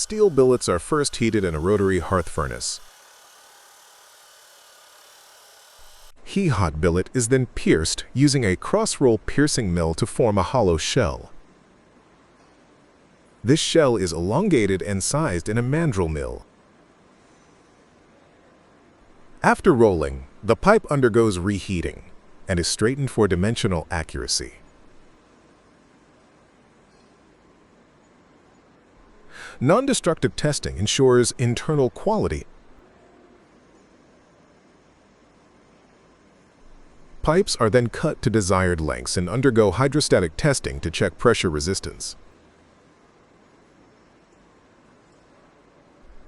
steel billets are first heated in a rotary hearth furnace. The hot billet is then pierced using a cross-roll piercing mill to form a hollow shell. This shell is elongated and sized in a mandrel mill. After rolling, the pipe undergoes reheating and is straightened for dimensional accuracy. Non-destructive testing ensures internal quality. Pipes are then cut to desired lengths and undergo hydrostatic testing to check pressure resistance.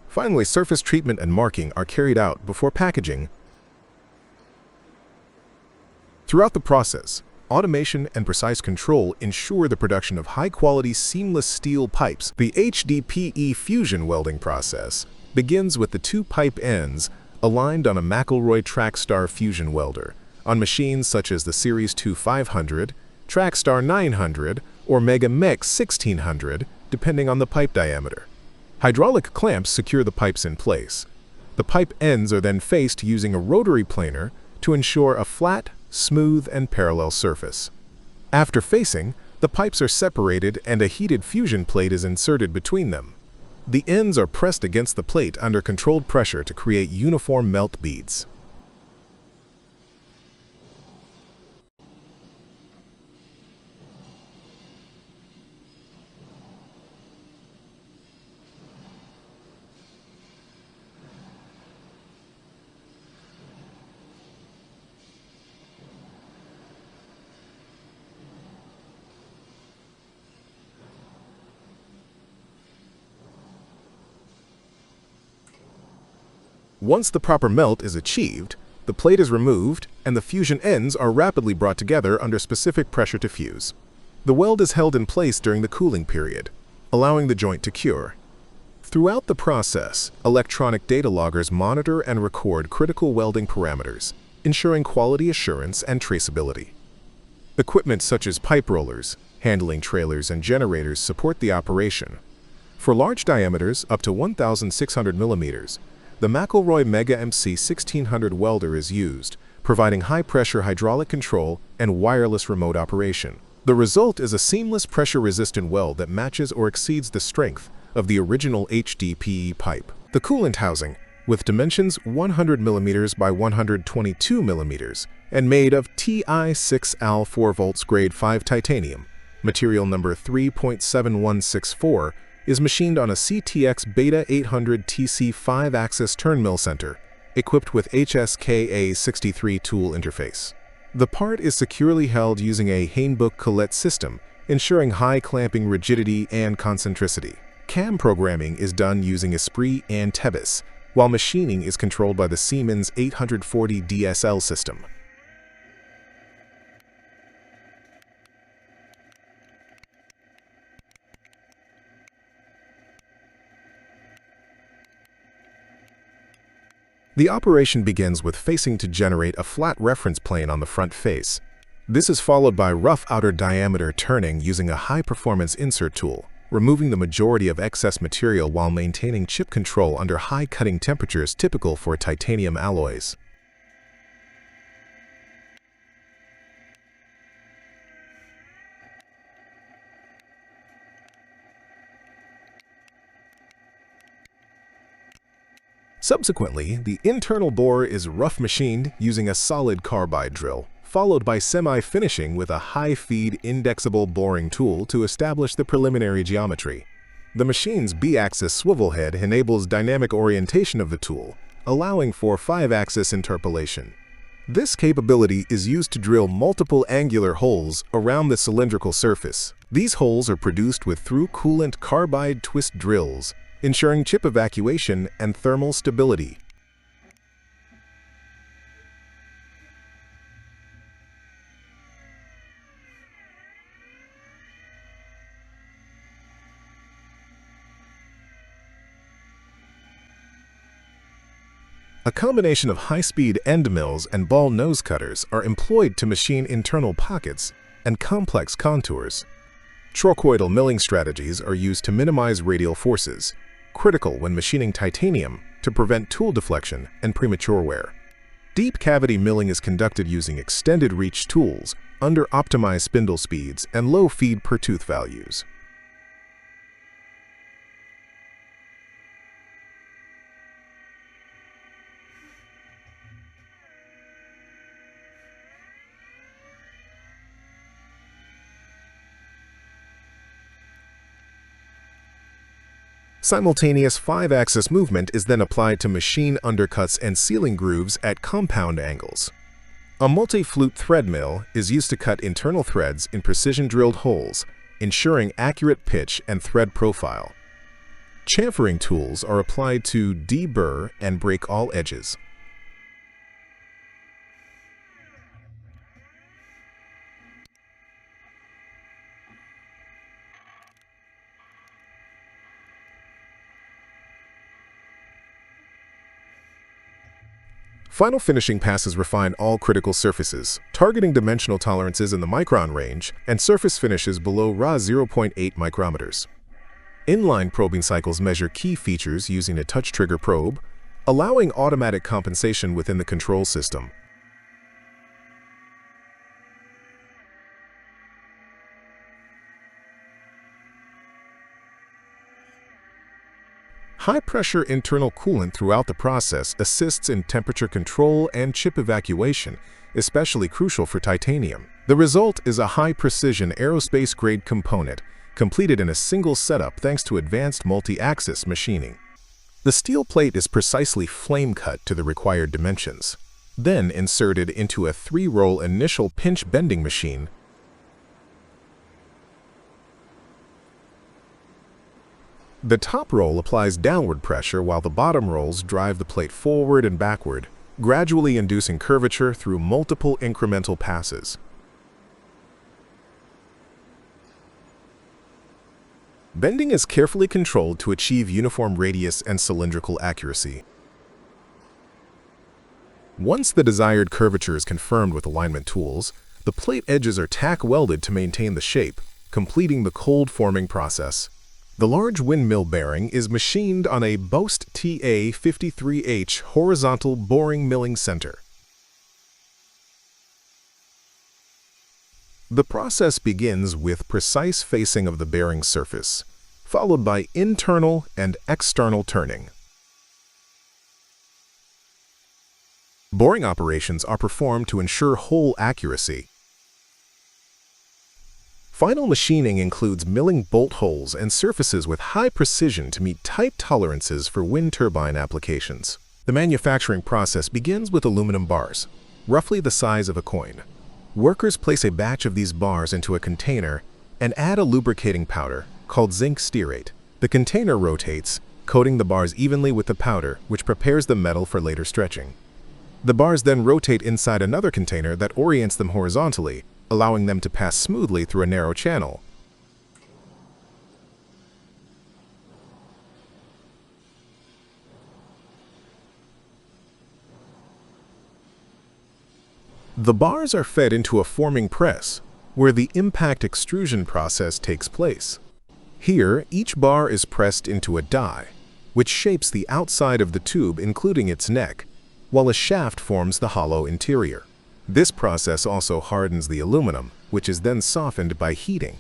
Finally, surface treatment and marking are carried out before packaging. Throughout the process, automation and precise control ensure the production of high-quality seamless steel pipes. The HDPE fusion welding process begins with the two pipe ends aligned on a McElroy Trackstar fusion welder on machines such as the Series 2500, Trackstar 900, or Mega Mex 1600, depending on the pipe diameter. Hydraulic clamps secure the pipes in place. The pipe ends are then faced using a rotary planer to ensure a flat, smooth, and parallel surface. After facing, the pipes are separated and a heated fusion plate is inserted between them. The ends are pressed against the plate under controlled pressure to create uniform melt beads. Once the proper melt is achieved, the plate is removed and the fusion ends are rapidly brought together under specific pressure to fuse. The weld is held in place during the cooling period, allowing the joint to cure. Throughout the process, electronic data loggers monitor and record critical welding parameters, ensuring quality assurance and traceability. Equipment such as pipe rollers, handling trailers, and generators support the operation. For large diameters up to 1,600 millimeters, the McElroy Mega MC 1600 welder is used, providing high-pressure hydraulic control and wireless remote operation. The result is a seamless pressure-resistant weld that matches or exceeds the strength of the original HDPE pipe. The coolant housing, with dimensions 100 mm by 122 mm and made of Ti6Al 4V grade 5 titanium, material number 3.7164, is machined on a CTX Beta 800 TC 5-axis turn mill center, equipped with HSKA 63 tool interface. The part is securely held using a Hainbuch Collet system, ensuring high clamping rigidity and concentricity. CAM programming is done using Esprit and Tebis, while machining is controlled by the Siemens 840 DSL system. The operation begins with facing to generate a flat reference plane on the front face. This is followed by rough outer diameter turning using a high-performance insert tool, removing the majority of excess material while maintaining chip control under high cutting temperatures typical for titanium alloys. Subsequently, the internal bore is rough machined using a solid carbide drill, followed by semi-finishing with a high-feed indexable boring tool to establish the preliminary geometry. The machine's B-axis swivel head enables dynamic orientation of the tool, allowing for 5-axis interpolation. This capability is used to drill multiple angular holes around the cylindrical surface. These holes are produced with through-coolant carbide twist drills, ensuring chip evacuation and thermal stability. A combination of high-speed end mills and ball nose cutters are employed to machine internal pockets and complex contours. Trochoidal milling strategies are used to minimize radial forces. critical when machining titanium to prevent tool deflection and premature wear. Deep cavity milling is conducted using extended reach tools under optimized spindle speeds and low feed per tooth values. Simultaneous 5-axis movement is then applied to machine undercuts and sealing grooves at compound angles. A multi-flute thread mill is used to cut internal threads in precision-drilled holes, ensuring accurate pitch and thread profile. Chamfering tools are applied to deburr and break all edges. Final finishing passes refine all critical surfaces, targeting dimensional tolerances in the micron range and surface finishes below Ra 0.8 micrometers. Inline probing cycles measure key features using a touch trigger probe, allowing automatic compensation within the control system. High-pressure internal coolant throughout the process assists in temperature control and chip evacuation, especially crucial for titanium. The result is a high-precision aerospace-grade component, completed in a single setup thanks to advanced multi-axis machining. The steel plate is precisely flame-cut to the required dimensions, then inserted into a 3-roll initial pinch bending machine. The top roll applies downward pressure while the bottom rolls drive the plate forward and backward, gradually inducing curvature through multiple incremental passes. Bending is carefully controlled to achieve uniform radius and cylindrical accuracy. Once the desired curvature is confirmed with alignment tools, the plate edges are tack welded to maintain the shape, completing the cold forming process. The large windmill bearing is machined on a Boast TA53H horizontal boring milling center. The process begins with precise facing of the bearing surface, followed by internal and external turning. Boring operations are performed to ensure hole accuracy. Final machining includes milling bolt holes and surfaces with high precision to meet tight tolerances for wind turbine applications. The manufacturing process begins with aluminum bars, roughly the size of a coin. Workers place a batch of these bars into a container and add a lubricating powder called zinc stearate. The container rotates, coating the bars evenly with the powder, which prepares the metal for later stretching. The bars then rotate inside another container that orients them horizontally, allowing them to pass smoothly through a narrow channel. The bars are fed into a forming press, where the impact extrusion process takes place. Here, each bar is pressed into a die, which shapes the outside of the tube including its neck, while a shaft forms the hollow interior. This process also hardens the aluminum, which is then softened by heating.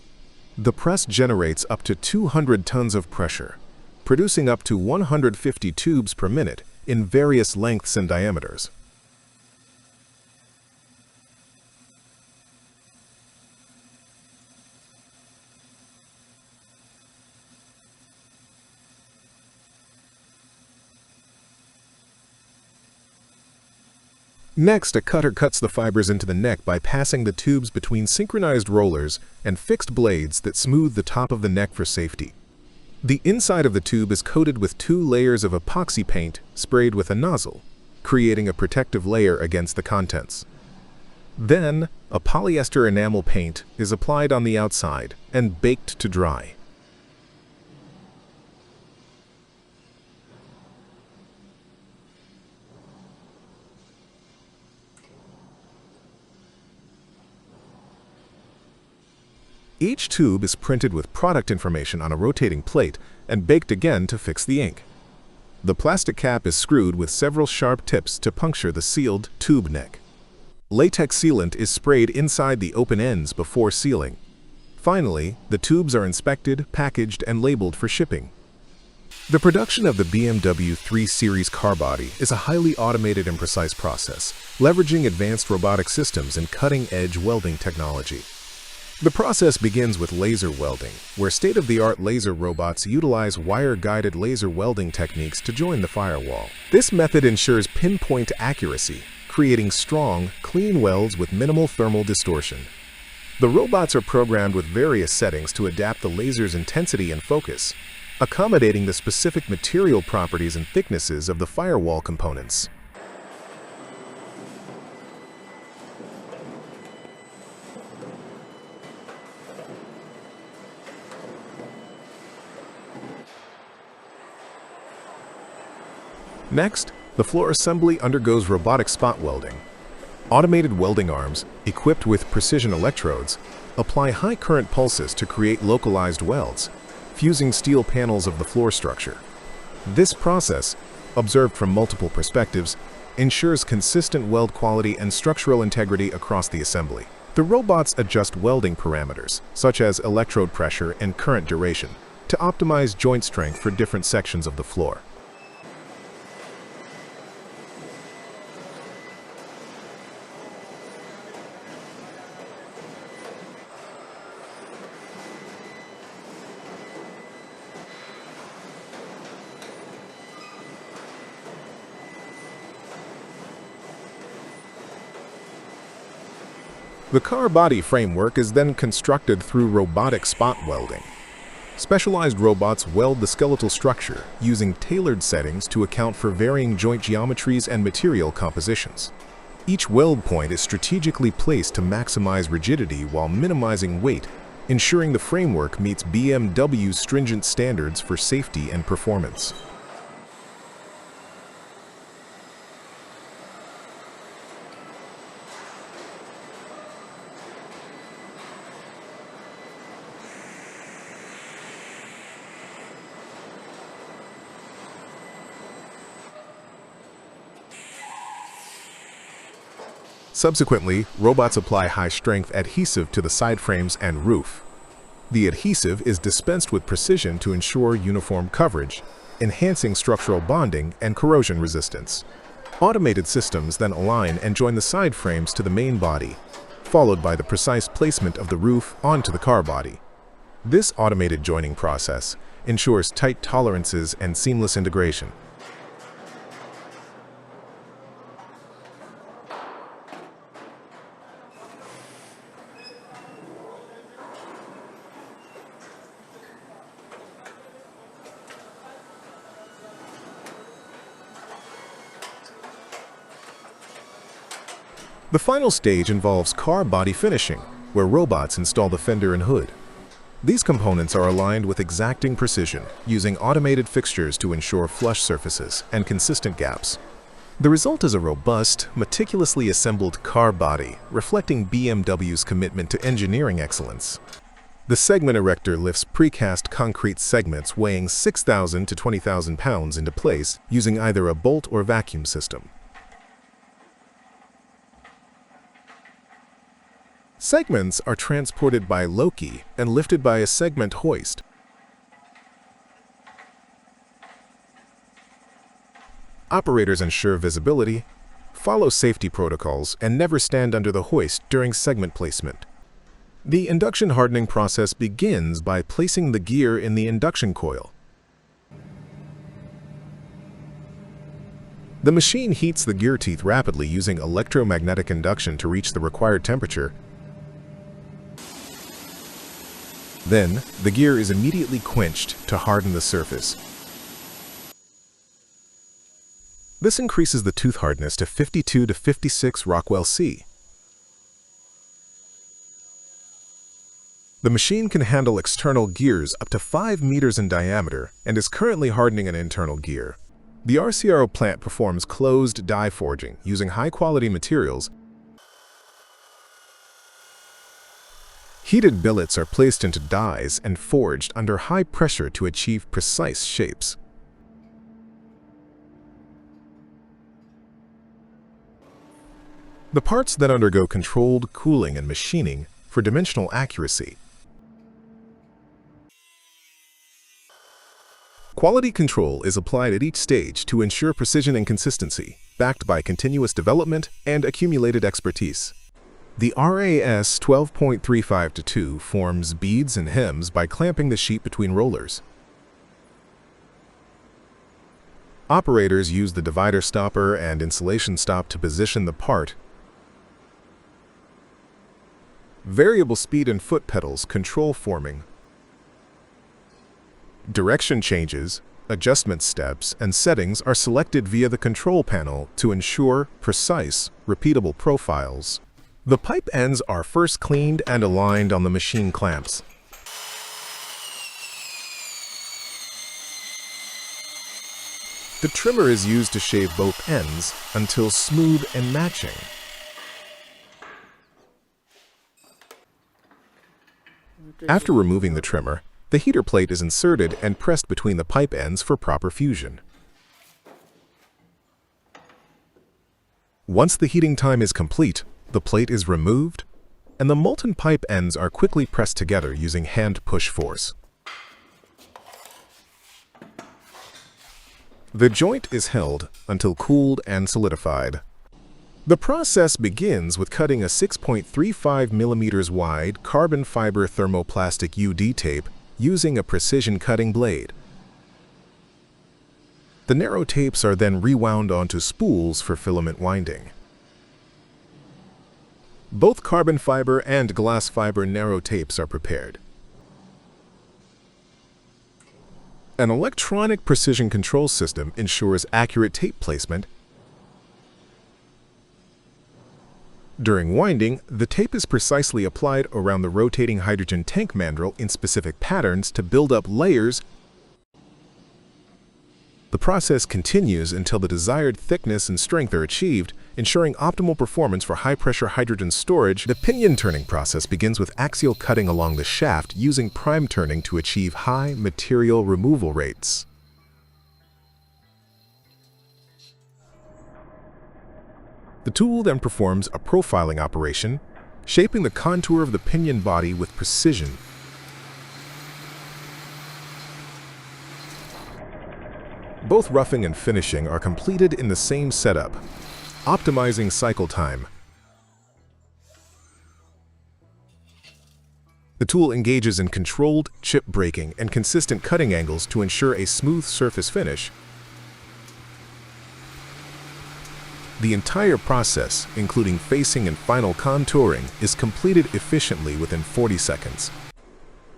The press generates up to 200 tons of pressure, producing up to 150 tubes per minute in various lengths and diameters. Next, a cutter cuts the fibers into the neck by passing the tubes between synchronized rollers and fixed blades that smooth the top of the neck for safety. The inside of the tube is coated with 2 layers of epoxy paint sprayed with a nozzle, creating a protective layer against the contents. Then, a polyester enamel paint is applied on the outside and baked to dry. Each tube is printed with product information on a rotating plate and baked again to fix the ink. The plastic cap is screwed with several sharp tips to puncture the sealed tube neck. Latex sealant is sprayed inside the open ends before sealing. Finally, the tubes are inspected, packaged, and labeled for shipping. The production of the BMW 3 Series car body is a highly automated and precise process, leveraging advanced robotic systems and cutting-edge welding technology. The process begins with laser welding, where state-of-the-art laser robots utilize wire-guided laser welding techniques to join the firewall. This method ensures pinpoint accuracy, creating strong, clean welds with minimal thermal distortion. The robots are programmed with various settings to adapt the laser's intensity and focus, accommodating the specific material properties and thicknesses of the firewall components. Next, the floor assembly undergoes robotic spot welding. Automated welding arms, equipped with precision electrodes, apply high current pulses to create localized welds, fusing steel panels of the floor structure. This process, observed from multiple perspectives, ensures consistent weld quality and structural integrity across the assembly. The robots adjust welding parameters, such as electrode pressure and current duration, to optimize joint strength for different sections of the floor. The car body framework is then constructed through robotic spot welding. Specialized robots weld the skeletal structure using tailored settings to account for varying joint geometries and material compositions. Each weld point is strategically placed to maximize rigidity while minimizing weight, ensuring the framework meets BMW's stringent standards for safety and performance. Subsequently, robots apply high-strength adhesive to the side frames and roof. The adhesive is dispensed with precision to ensure uniform coverage, enhancing structural bonding and corrosion resistance. Automated systems then align and join the side frames to the main body, followed by the precise placement of the roof onto the car body. This automated joining process ensures tight tolerances and seamless integration. The final stage involves car body finishing, where robots install the fender and hood. These components are aligned with exacting precision, using automated fixtures to ensure flush surfaces and consistent gaps. The result is a robust, meticulously assembled car body, reflecting BMW's commitment to engineering excellence. The segment erector lifts precast concrete segments weighing 6,000 to 20,000 pounds into place using either a bolt or vacuum system. Segments are transported by loki and lifted by a segment hoist. Operators ensure visibility, follow safety protocols, and never stand under the hoist during segment placement. The induction hardening process begins by placing the gear in the induction coil. The machine heats the gear teeth rapidly using electromagnetic induction to reach the required temperature. Then, the gear is immediately quenched to harden the surface. This increases the tooth hardness to 52 to 56 Rockwell C. The machine can handle external gears up to 5 meters in diameter and is currently hardening an internal gear. The RCRO plant performs closed die forging using high-quality materials. Heated billets are placed into dies and forged under high pressure to achieve precise shapes. The parts then undergo controlled cooling and machining for dimensional accuracy. Quality control is applied at each stage to ensure precision and consistency, backed by continuous development and accumulated expertise. The RAS 12.35-2 forms beads and hems by clamping the sheet between rollers. Operators use the divider stopper and insulation stop to position the part. Variable speed and foot pedals control forming. Direction changes, adjustment steps, and settings are selected via the control panel to ensure precise, repeatable profiles. The pipe ends are first cleaned and aligned on the machine clamps. The trimmer is used to shave both ends until smooth and matching. After removing the trimmer, the heater plate is inserted and pressed between the pipe ends for proper fusion. Once the heating time is complete, the plate is removed, and the molten pipe ends are quickly pressed together using hand push force. The joint is held until cooled and solidified. The process begins with cutting a 6.35 mm wide carbon fiber thermoplastic UD tape using a precision cutting blade. The narrow tapes are then rewound onto spools for filament winding. Both carbon fiber and glass fiber narrow tapes are prepared. An electronic precision control system ensures accurate tape placement. During winding, the tape is precisely applied around the rotating hydrogen tank mandrel in specific patterns to build up layers. The process continues until the desired thickness and strength are achieved, ensuring optimal performance for high-pressure hydrogen storage. The pinion turning process begins with axial cutting along the shaft using prime turning to achieve high material removal rates. The tool then performs a profiling operation, shaping the contour of the pinion body with precision. Both roughing and finishing are completed in the same setup, optimizing cycle time. The tool engages in controlled chip breaking and consistent cutting angles to ensure a smooth surface finish. The entire process, including facing and final contouring, is completed efficiently within 40 seconds.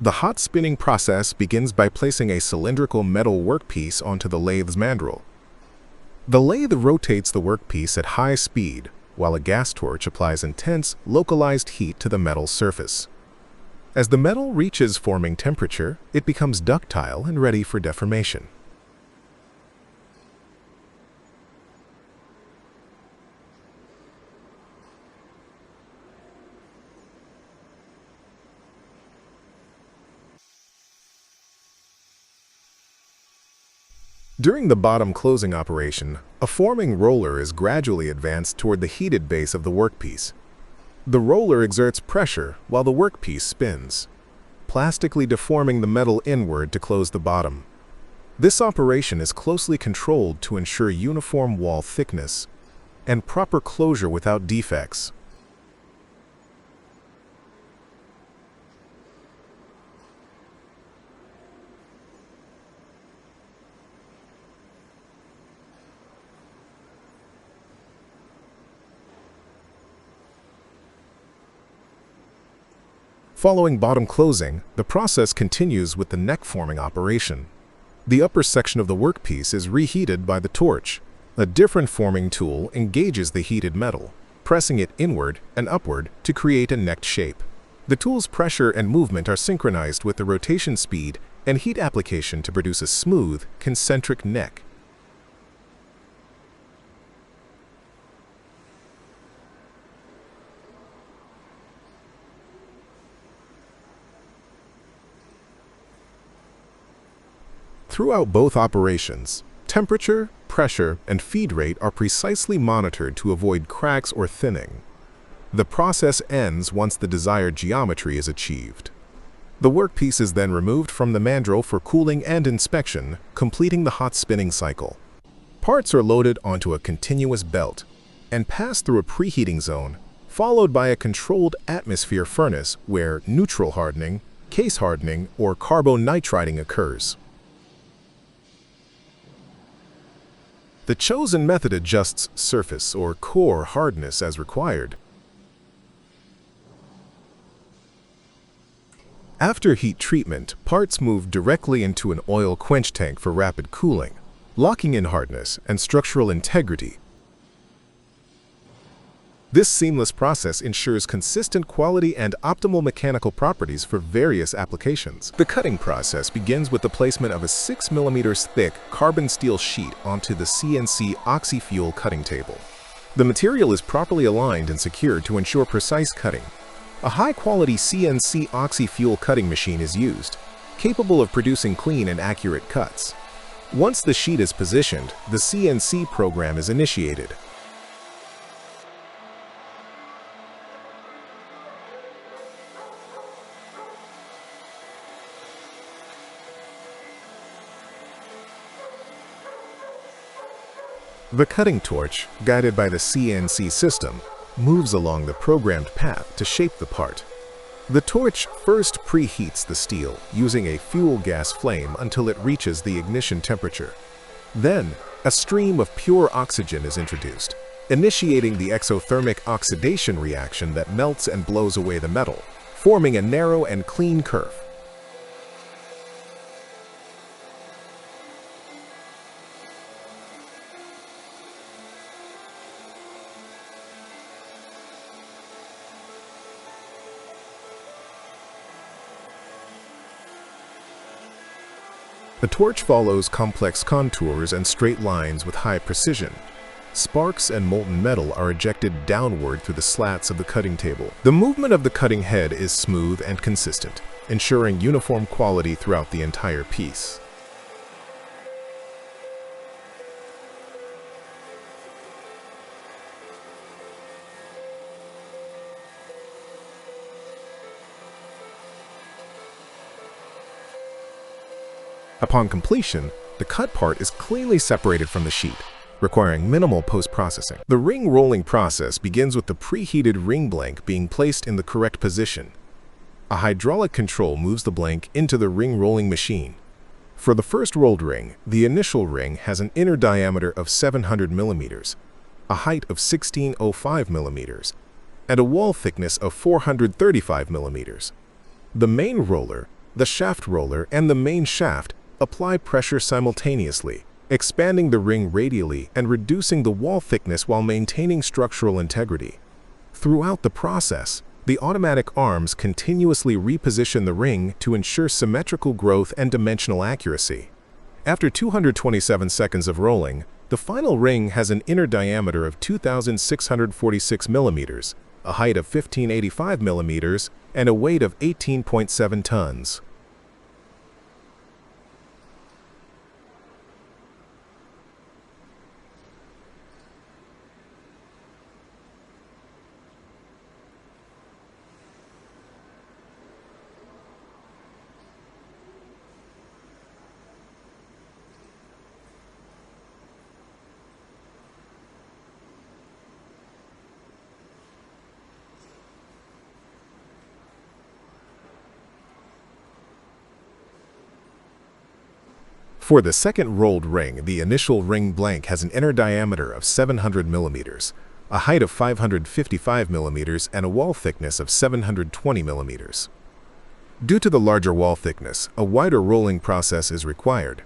The hot spinning process begins by placing a cylindrical metal workpiece onto the lathe's mandrel. The lathe rotates the workpiece at high speed, while a gas torch applies intense, localized heat to the metal surface. As the metal reaches forming temperature, it becomes ductile and ready for deformation. During the bottom closing operation, a forming roller is gradually advanced toward the heated base of the workpiece. The roller exerts pressure while the workpiece spins, plastically deforming the metal inward to close the bottom. This operation is closely controlled to ensure uniform wall thickness and proper closure without defects. Following bottom closing, the process continues with the neck forming operation. The upper section of the workpiece is reheated by the torch. A different forming tool engages the heated metal, pressing it inward and upward to create a necked shape. The tool's pressure and movement are synchronized with the rotation speed and heat application to produce a smooth, concentric neck. Throughout both operations, temperature, pressure, and feed rate are precisely monitored to avoid cracks or thinning. The process ends once the desired geometry is achieved. The workpiece is then removed from the mandrel for cooling and inspection, completing the hot spinning cycle. Parts are loaded onto a continuous belt and pass through a preheating zone, followed by a controlled atmosphere furnace where neutral hardening, case hardening, or carbonitriding occurs. The chosen method adjusts surface or core hardness as required. After heat treatment, parts move directly into an oil quench tank for rapid cooling, locking in hardness and structural integrity. This seamless process ensures consistent quality and optimal mechanical properties for various applications. The cutting process begins with the placement of a 6 mm thick carbon steel sheet onto the CNC Oxyfuel cutting table. The material is properly aligned and secured to ensure precise cutting. A high-quality CNC Oxyfuel cutting machine is used, capable of producing clean and accurate cuts. Once the sheet is positioned, the CNC program is initiated. The cutting torch, guided by the CNC system, moves along the programmed path to shape the part. The torch first preheats the steel using a fuel gas flame until it reaches the ignition temperature. Then, a stream of pure oxygen is introduced, initiating the exothermic oxidation reaction that melts and blows away the metal, forming a narrow and clean curve. The torch follows complex contours and straight lines with high precision. Sparks and molten metal are ejected downward through the slats of the cutting table. The movement of the cutting head is smooth and consistent, ensuring uniform quality throughout the entire piece. Upon completion, the cut part is cleanly separated from the sheet, requiring minimal post-processing. The ring rolling process begins with the preheated ring blank being placed in the correct position. A hydraulic control moves the blank into the ring rolling machine. For the first rolled ring, the initial ring has an inner diameter of 700 mm, a height of 1605 mm, and a wall thickness of 435 mm. The main roller, the shaft roller, and the main shaft apply pressure simultaneously, expanding the ring radially and reducing the wall thickness while maintaining structural integrity. Throughout the process, the automatic arms continuously reposition the ring to ensure symmetrical growth and dimensional accuracy. After 227 seconds of rolling, the final ring has an inner diameter of 2,646 mm, a height of 1,585 mm, and a weight of 18.7 tons. For the second rolled ring, the initial ring blank has an inner diameter of 700 mm, a height of 555 mm, and a wall thickness of 720 mm. Due to the larger wall thickness, a wider rolling process is required.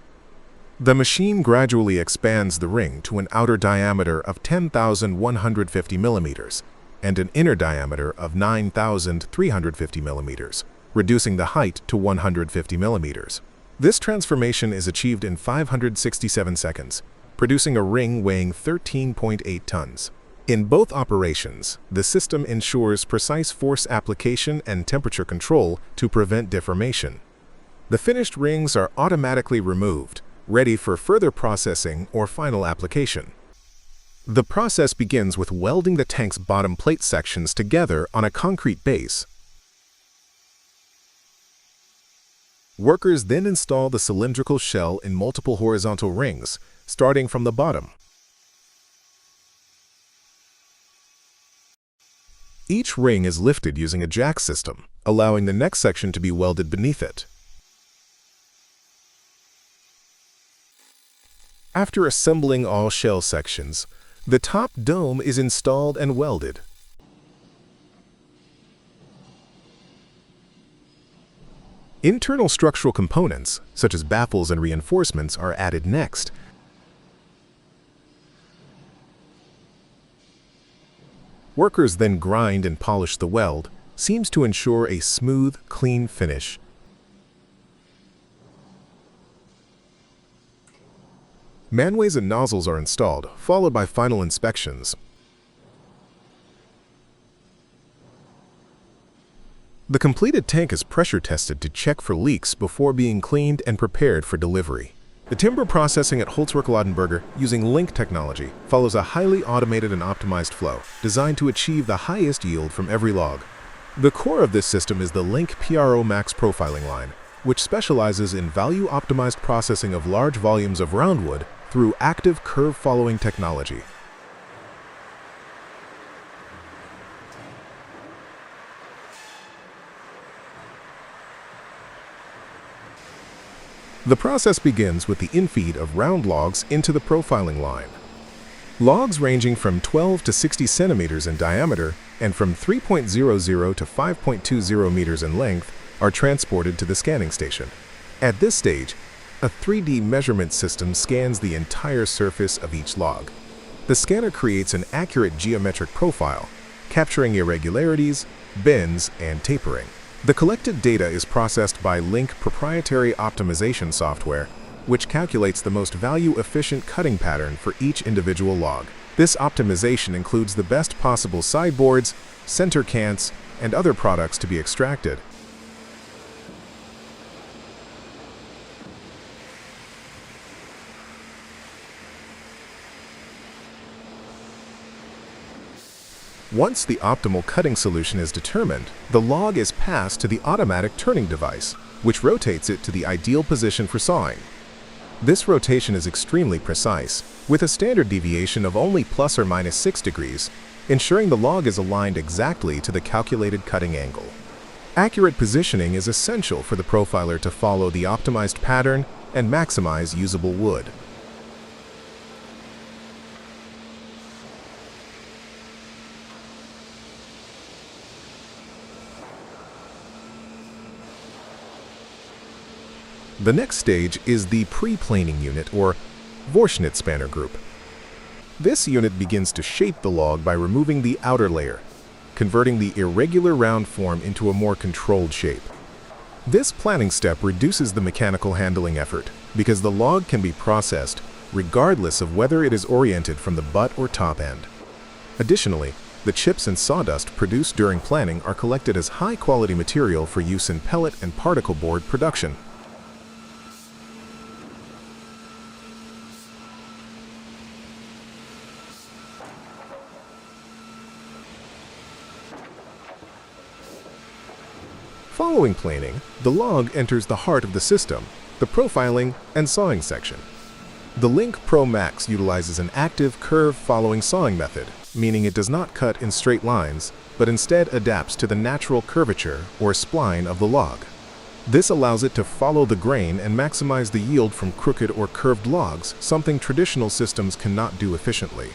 The machine gradually expands the ring to an outer diameter of 10,150 mm and an inner diameter of 9,350 mm, reducing the height to 150 mm. This transformation is achieved in 567 seconds, producing a ring weighing 13.8 tons. In both operations, the system ensures precise force application and temperature control to prevent deformation. The finished rings are automatically removed, ready for further processing or final application. The process begins with welding the tank's bottom plate sections together on a concrete base. Workers then install the cylindrical shell in multiple horizontal rings, starting from the bottom. Each ring is lifted using a jack system, allowing the next section to be welded beneath it. After assembling all shell sections, the top dome is installed and welded. Internal structural components, such as baffles and reinforcements, are added next. Workers then grind and polish the weld, seams to ensure a smooth, clean finish. Manways and nozzles are installed, followed by final inspections. The completed tank is pressure tested to check for leaks before being cleaned and prepared for delivery. The timber processing at Holzwerk using link technology follows a highly automated and optimized flow designed to achieve the highest yield from every log. The core of this system is the Link PRO Max profiling line, which specializes in value-optimized processing of large volumes of roundwood through active curve-following technology. The process begins with the infeed of round logs into the profiling line. Logs ranging from 12 to 60 centimeters in diameter and from 3.00 to 5.20 meters in length are transported to the scanning station. At this stage, a 3D measurement system scans the entire surface of each log. The scanner creates an accurate geometric profile, capturing irregularities, bends, and tapering. The collected data is processed by Link proprietary optimization software, which calculates the most value-efficient cutting pattern for each individual log. This optimization includes the best possible sideboards, center cants, and other products to be extracted. Once the optimal cutting solution is determined, the log is passed to the automatic turning device, which rotates it to the ideal position for sawing. This rotation is extremely precise, with a standard deviation of only plus or minus 6 degrees, ensuring the log is aligned exactly to the calculated cutting angle. Accurate positioning is essential for the profiler to follow the optimized pattern and maximize usable wood. The next stage is the pre-planing unit, or Vorschnitt spanner group. This unit begins to shape the log by removing the outer layer, converting the irregular round form into a more controlled shape. This planning step reduces the mechanical handling effort because the log can be processed regardless of whether it is oriented from the butt or top end. Additionally, the chips and sawdust produced during planing are collected as high-quality material for use in pellet and particle board production. Following planing, the log enters the heart of the system, the profiling and sawing section. The Link Pro Max utilizes an active curve-following sawing method, meaning it does not cut in straight lines, but instead adapts to the natural curvature or spline of the log. This allows it to follow the grain and maximize the yield from crooked or curved logs, something traditional systems cannot do efficiently.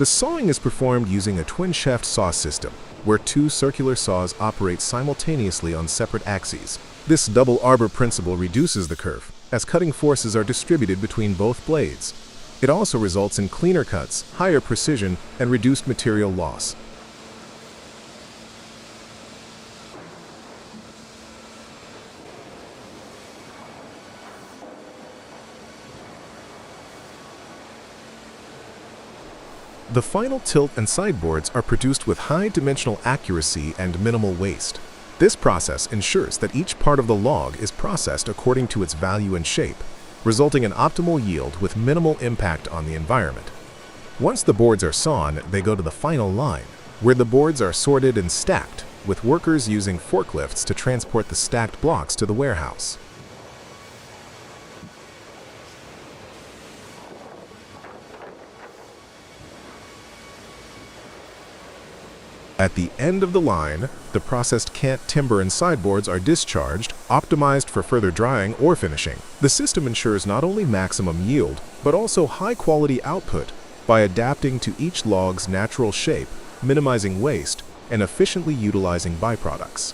The sawing is performed using a twin-shaft saw system, where two circular saws operate simultaneously on separate axes. This double arbor principle reduces the curve, as cutting forces are distributed between both blades. It also results in cleaner cuts, higher precision, and reduced material loss. The final tilt and sideboards are produced with high dimensional accuracy and minimal waste. This process ensures that each part of the log is processed according to its value and shape, resulting in optimal yield with minimal impact on the environment. Once the boards are sawn, they go to the final line, where the boards are sorted and stacked, with workers using forklifts to transport the stacked blocks to the warehouse. At the end of the line, the processed cant timber and sideboards are discharged, optimized for further drying or finishing. The system ensures not only maximum yield, but also high-quality output by adapting to each log's natural shape, minimizing waste, and efficiently utilizing byproducts.